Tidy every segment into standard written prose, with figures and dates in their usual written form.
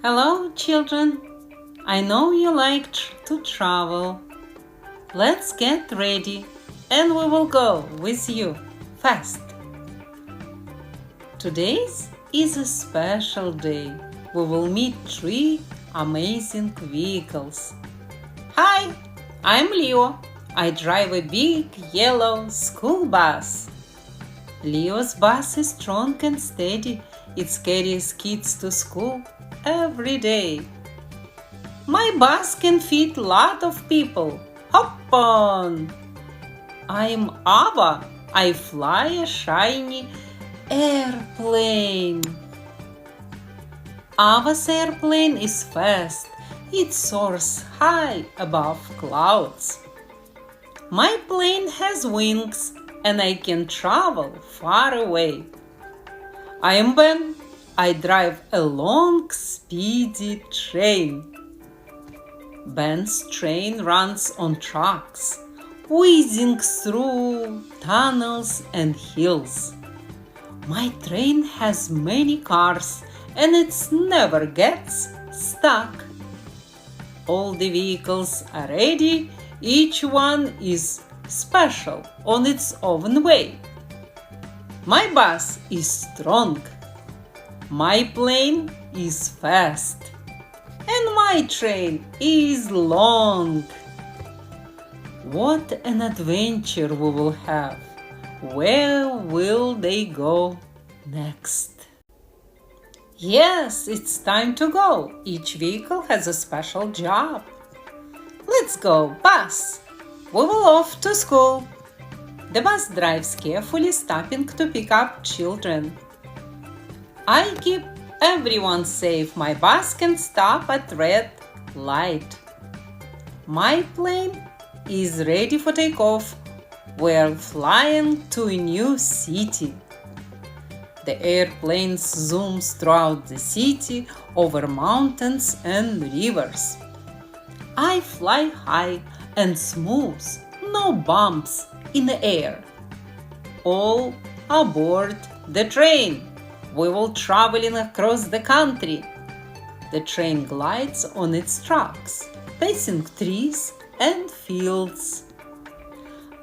Hello, children. I know you like to travel. Let's get ready and we will go with you fast. Today is a special day. We will meet three amazing vehicles. Hi, I'm Leo. I drive a big yellow school bus. Leo's bus is strong and steady. It carries kids to school every day. My bus can fit a lot of people. Hop on! I'm Ava. I fly a shiny airplane. Ava's airplane is fast. It soars high above clouds. My plane has wings and I can travel far away. I am Ben. I drive a long, speedy train. Ben's train runs on tracks, whizzing through tunnels and hills. My train has many cars and it never gets stuck. All the vehicles are ready. Each one is special on its own way. My bus is strong. My plane is fast. And my train is long. What an adventure we will have. Where will they go next? Yes, it's time to go. Each vehicle has a special job. Let's go, bus. We will off to school. The bus drives carefully, stopping to pick up children. I keep everyone safe. My bus can stop at red light. My plane is ready for takeoff. We're flying to a new city. The airplane zooms throughout the city over mountains and rivers. I fly high and smooth, no bumps in the air. All aboard the train. We will traveling across the country. The train glides on its tracks, passing trees and fields.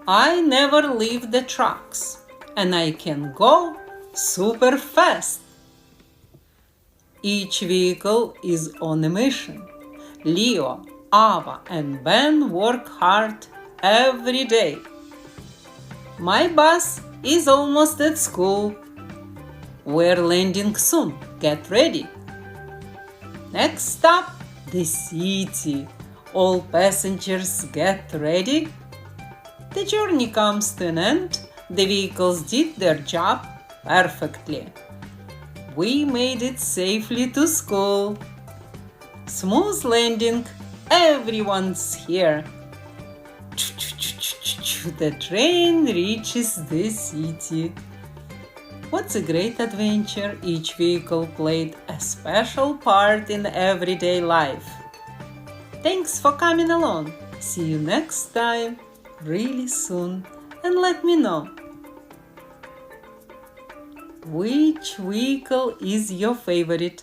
I never leave the tracks, and I can go super fast. Each vehicle is on a mission. Leo, Ava, and Ben work hard every day. My bus is almost at school. We're landing soon. Get ready. Next stop, the city. All passengers get ready. The journey comes to an end. The vehicles did their job perfectly. We made it safely to school. Smooth landing. Everyone's here. The train reaches the city. What's a great adventure! Each vehicle played a special part in everyday life. Thanks for coming along. See you next time, really soon, and let me know. Which vehicle is your favorite?